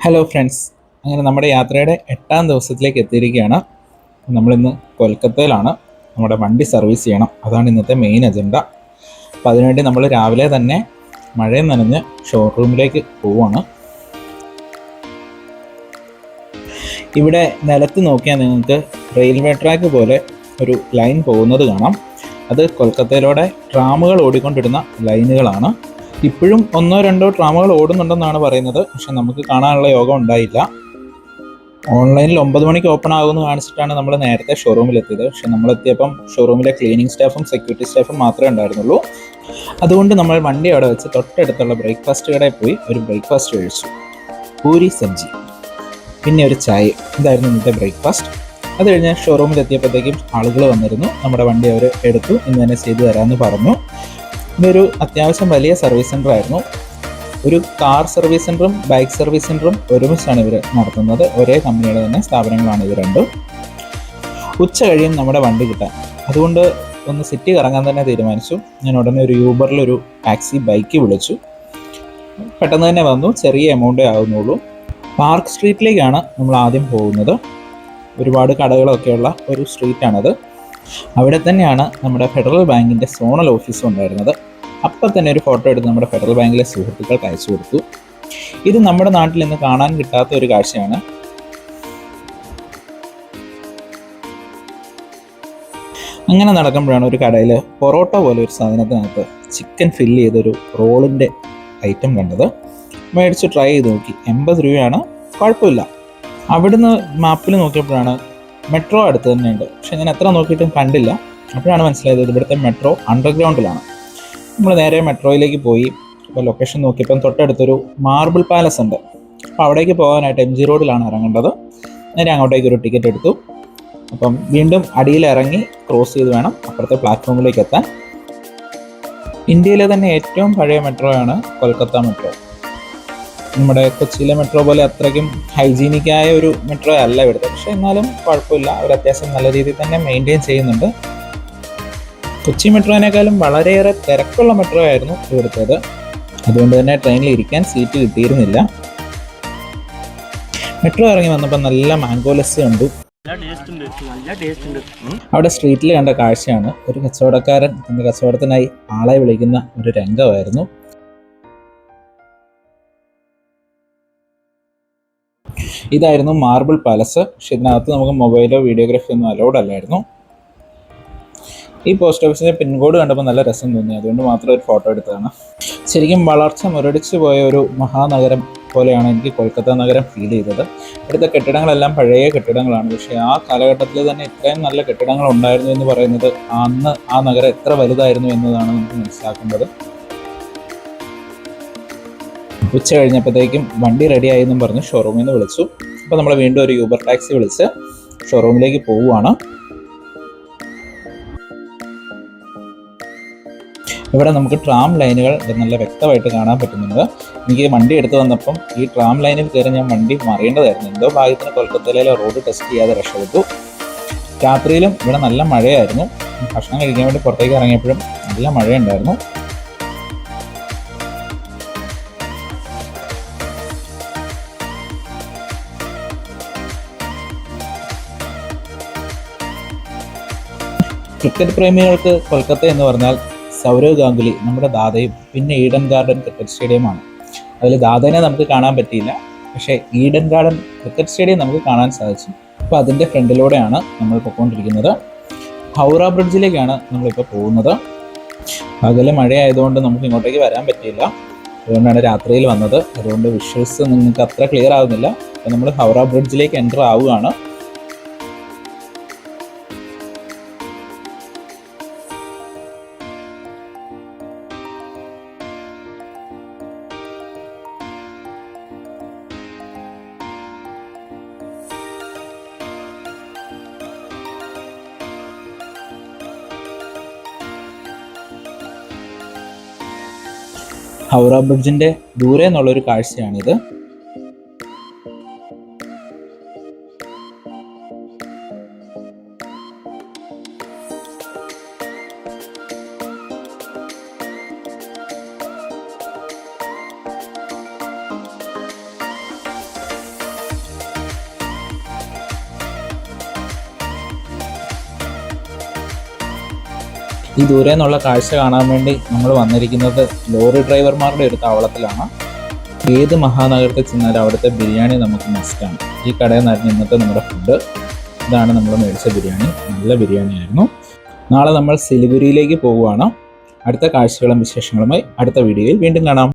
Hello friends, അങ്ങനെ നമ്മുടെ യാത്രയുടെ 8ാം ദിവസത്തിലേക്ക് എത്തിയിരിക്കുകയാണ്. നമ്മളിന്ന് കൊൽക്കത്തയിലാണ്. നമ്മുടെ വണ്ടി സർവീസ് ചെയ്യണം, അതാണ് ഇന്നത്തെ മെയിൻ അജണ്ട. അപ്പോൾ അതിനുവേണ്ടി നമ്മൾ രാവിലെ തന്നെ മഴയും നനഞ്ഞ് ഷോറൂമിലേക്ക് പോവുകയാണ്. ഇവിടെ നിലത്ത് നോക്കിയാൽ നിങ്ങൾക്ക് റെയിൽവേ ട്രാക്ക് പോലെ ഒരു ലൈൻ പോകുന്നത് കാണാം. അത് കൊൽക്കത്തയിലൂടെ ട്രാമുകൾ ഓടിക്കൊണ്ടിരുന്ന ലൈനുകളാണ്. ഇപ്പോഴും ഒന്നോ രണ്ടോ ട്രാമുകൾ ഓടുന്നുണ്ടെന്നാണ് പറയുന്നത്, പക്ഷെ നമുക്ക് കാണാനുള്ള യോഗം ഉണ്ടായില്ല. ഓൺലൈനിൽ 9 മണിക്ക് ഓപ്പൺ ആകുമെന്ന് കാണിച്ചിട്ടാണ് നമ്മൾ നേരത്തെ ഷോറൂമിലെത്തിയത്. പക്ഷെ നമ്മളെത്തിയപ്പം ഷോറൂമിലെ ക്ലീനിങ് സ്റ്റാഫും സെക്യൂരിറ്റി സ്റ്റാഫും മാത്രമേ ഉണ്ടായിരുന്നുള്ളൂ. അതുകൊണ്ട് നമ്മൾ വണ്ടി അവിടെ വെച്ച് തൊട്ടടുത്തുള്ള ബ്രേക്ക്ഫാസ്റ്റ് കടയിൽ പോയി ഒരു ബ്രേക്ക്ഫാസ്റ്റ് കഴിച്ചു. പൂരി സബ്ജി, പിന്നെ ഒരു ചായ. ഇതായിരുന്നു ഇന്നത്തെ ബ്രേക്ക്ഫാസ്റ്റ്. അത് കഴിഞ്ഞ് ഷോറൂമിലെത്തിയപ്പോഴത്തേക്കും ആളുകൾ വന്നിരുന്നു. നമ്മുടെ വണ്ടി അവർ എടുത്തു, ഇന്ന് തന്നെ ചെയ്തു തരാമെന്ന് പറഞ്ഞു. ഇതൊരു അത്യാവശ്യം വലിയ സർവീസ് സെൻ്റർ ആയിരുന്നു. ഒരു കാർ സർവീസ് സെൻ്ററും ബൈക്ക് സർവീസ് സെൻ്ററും ഒരുമിച്ചാണ് ഇവർ നടത്തുന്നത്. ഒരേ കമ്പനിയുടെ തന്നെ സ്ഥാപനങ്ങളാണ് ഇത് രണ്ടും. ഉച്ച കഴിയും നമ്മുടെ വണ്ടി കിട്ടാൻ, അതുകൊണ്ട് ഒന്ന് സിറ്റി കറങ്ങാൻ തന്നെ തീരുമാനിച്ചു. ഞാൻ ഉടനെ ഒരു യൂബറിലൊരു ടാക്സി ബൈക്ക് വിളിച്ചു. പെട്ടെന്ന് തന്നെ വന്നു, ചെറിയ എമൗണ്ടേ ആകുന്നുള്ളൂ. പാർക്ക് സ്ട്രീറ്റിലേക്കാണ് നമ്മൾ ആദ്യം പോകുന്നത്. ഒരുപാട് കടകളൊക്കെയുള്ള ഒരു സ്ട്രീറ്റാണത്. അവിടെ തന്നെയാണ് നമ്മുടെ ഫെഡറൽ ബാങ്കിൻ്റെ സോണൽ ഓഫീസും ഉണ്ടായിരുന്നത്. അപ്പം തന്നെ ഒരു ഫോട്ടോ എടുത്ത് നമ്മുടെ ഫെഡറൽ ബാങ്കിലെ സുഹൃത്തുക്കൾക്ക് അയച്ചു കൊടുത്തു. ഇത് നമ്മുടെ നാട്ടിൽ നിന്ന് കാണാൻ കിട്ടാത്ത ഒരു കാഴ്ചയാണ്. അങ്ങനെ നടക്കുമ്പോഴാണ് ഒരു കടയിൽ പൊറോട്ട പോലെ ഒരു സാധനത്തിനകത്ത് ചിക്കൻ ഫില്ല് ചെയ്തൊരു റോളിൻ്റെ ഐറ്റം കണ്ടത്. മേടിച്ച് ട്രൈ ചെയ്ത് നോക്കി. 80 രൂപയാണ്, കുഴപ്പമില്ല. അവിടുന്ന് മാപ്പിൽ നോക്കിയപ്പോഴാണ് മെട്രോ അടുത്ത് തന്നെയുണ്ട്. പക്ഷെ ഞാൻ എത്ര നോക്കിയിട്ടും കണ്ടില്ല. അപ്പോഴാണ് മനസ്സിലായത് ഇവിടുത്തെ മെട്രോ അണ്ടർഗ്രൗണ്ടിലാണ്. നമ്മൾ നേരെ മെട്രോയിലേക്ക് പോയി. അപ്പോൾ ലൊക്കേഷൻ നോക്കിയപ്പം തൊട്ടടുത്തൊരു മാർബിൾ പാലസ് ഉണ്ട്. അപ്പോൾ അവിടേക്ക് പോകാനായിട്ട് MG റോഡിലാണ് ഇറങ്ങേണ്ടത്. നേരെ അങ്ങോട്ടേക്ക് ഒരു ടിക്കറ്റ് എടുത്തു. അപ്പം വീണ്ടും അടിയിൽ ഇറങ്ങി ക്രോസ് ചെയ്ത് വേണം അപ്പുറത്തെ പ്ലാറ്റ്ഫോമിലേക്ക് എത്താൻ. ഇന്ത്യയിലെ തന്നെ ഏറ്റവും പഴയ മെട്രോയാണ് കൊൽക്കത്ത മെട്രോ. നമ്മുടെ കൊച്ചിയിലെ മെട്രോ പോലെ അത്രയ്ക്കും ഹൈജീനിക്കായ ഒരു മെട്രോ അല്ല ഇവിടുത്തെ. പക്ഷെ എന്നാലും കുഴപ്പമില്ല, അവർ അത്യാവശ്യം നല്ല രീതിയിൽ തന്നെ മെയിൻറ്റെയിൻ ചെയ്യുന്നുണ്ട്. കൊച്ചി മെട്രോനേക്കാളും വളരെയേറെ തിരക്കുള്ള മെട്രോ ആയിരുന്നു ഇവിടുത്തേത്. അതുകൊണ്ട് തന്നെ ട്രെയിനിൽ ഇരിക്കാൻ സീറ്റ് കിട്ടിയിരുന്നില്ല. മെട്രോ ഇറങ്ങി വന്നപ്പോൾ നല്ല മാംഗോ ലസ്സി കണ്ടു. അവിടെ സ്ട്രീറ്റിൽ കണ്ട കാഴ്ചയാണ്. ഒരു കച്ചവടക്കാരൻ തൻ്റെ കച്ചവടത്തിനായി ആളെ വിളിക്കുന്ന ഒരു രംഗമായിരുന്നു. ഇതായിരുന്നു മാർബിൾ പാലസ്. പക്ഷെ ഇതിനകത്ത് നമുക്ക് മൊബൈലോ വീഡിയോഗ്രാഫി ഒന്നും അലൗഡ് അല്ലായിരുന്നു. ഈ പോസ്റ്റ് ഓഫീസിൻ്റെ പിൻകോഡ് കണ്ടപ്പോൾ നല്ല രസം തോന്നി, അതുകൊണ്ട് മാത്രം ഒരു ഫോട്ടോ എടുത്തതാണ്. ശരിക്കും വളർച്ച മുരടിച്ചു പോയ ഒരു മഹാനഗരം പോലെയാണ് എനിക്ക് കൊൽക്കത്ത നഗരം ഫീൽ ചെയ്തത്. ഇവിടുത്തെ കെട്ടിടങ്ങളെല്ലാം പഴയ കെട്ടിടങ്ങളാണ്. പക്ഷേ ആ കാലഘട്ടത്തിൽ തന്നെ ഇത്രയും നല്ല കെട്ടിടങ്ങൾ ഉണ്ടായിരുന്നു എന്ന് പറയുന്നത് അന്ന് ആ നഗരം എത്ര വലുതായിരുന്നു എന്നതാണ് നമുക്ക് മനസ്സിലാക്കേണ്ടത്. ഉച്ച കഴിഞ്ഞപ്പോഴത്തേക്കും വണ്ടി റെഡിയായി എന്നും പറഞ്ഞ് ഷോറൂമിൽ നിന്ന് വിളിച്ചു. അപ്പോൾ നമ്മൾ വീണ്ടും ഒരു യൂബർ ടാക്സി വിളിച്ച് ഷോറൂമിലേക്ക് പോവുകയാണ്. ഇവിടെ നമുക്ക് ട്രാം ലൈനുകൾ നല്ല വ്യക്തമായിട്ട് കാണാൻ പറ്റുന്നുണ്ട്. എനിക്ക് വണ്ടി എടുത്തു വന്നപ്പം ഈ ട്രാം ലൈനിൽ കയറി ഞാൻ വണ്ടി മറിയേണ്ടതായിരുന്നു. എന്തോ ഭാഗ്യത്തിന് കൊൽക്കത്തയിലെ റോഡ് ടെസ്റ്റ് ചെയ്യാതെ രക്ഷപ്പെട്ടു. രാത്രിയിലും ഇവിടെ നല്ല മഴയായിരുന്നു. ഭക്ഷണം കഴിക്കാൻ വേണ്ടി പുറത്തേക്ക് ഇറങ്ങിയപ്പോഴും നല്ല മഴയുണ്ടായിരുന്നു. ക്രിക്കറ്റ് പ്രേമികൾക്ക് കൊൽക്കത്ത എന്ന് പറഞ്ഞാൽ സൗരവ് ഗാംഗുലി, നമ്മുടെ ദാദയും, പിന്നെ ഈഡൻ ഗാർഡൻ ക്രിക്കറ്റ് സ്റ്റേഡിയമാണ്. അതിൽ ദാദനെ നമുക്ക് കാണാൻ പറ്റിയില്ല, പക്ഷേ ഈഡൻ ഗാർഡൻ ക്രിക്കറ്റ് സ്റ്റേഡിയം നമുക്ക് കാണാൻ സാധിച്ചു. അപ്പോൾ അതിൻ്റെ ഫ്രണ്ടിലൂടെയാണ് നമ്മൾ പോയിക്കൊണ്ടിരിക്കുന്നത്. ഹൗറ ബ്രിഡ്ജിലേക്കാണ് നമ്മളിപ്പോൾ പോകുന്നത്. പകല് മഴയായതുകൊണ്ട് നമുക്ക് ഇങ്ങോട്ടേക്ക് വരാൻ പറ്റിയില്ല. അതുകൊണ്ടാണ് രാത്രിയിൽ വന്നത്. അതുകൊണ്ട് വിഷ്വൽസ് നിങ്ങൾക്ക് അത്ര ക്ലിയർ ആകുന്നില്ല. അപ്പോൾ നമ്മൾ ഹൗറ ബ്രിഡ്ജിലേക്ക് എൻ്റർ ആവുകയാണ്. ഹൗറ ബ്രിഡ്ജിൻ്റെ ദൂരെ നിന്നുള്ളൊരു കാഴ്ചയാണിത്. ഈ ദൂരെ നിന്നുള്ള കാഴ്ച കാണാൻ വേണ്ടി നമ്മൾ വന്നിരിക്കുന്നത് ലോറി ഡ്രൈവർമാരുടെ ഒരു താവളത്തിലാണ്. ഏത് മഹാനഗരത്തിൽ ചെന്നാലും അവിടുത്തെ ബിരിയാണി നമുക്ക് മസ്റ്റാണ്. ഈ കടയിൽ നിന്നായിരുന്നു ഇന്നത്തെ നമ്മുടെ ഫുഡ്. ഇതാണ് നമ്മൾ മേടിച്ച ബിരിയാണി. നല്ല ബിരിയാണി ആയിരുന്നു. നാളെ നമ്മൾ സിലിഗുരിയിലേക്ക് പോവുകയാണ്. അടുത്ത കാഴ്ചകളും വിശേഷങ്ങളുമായി അടുത്ത വീഡിയോയിൽ വീണ്ടും കാണാം.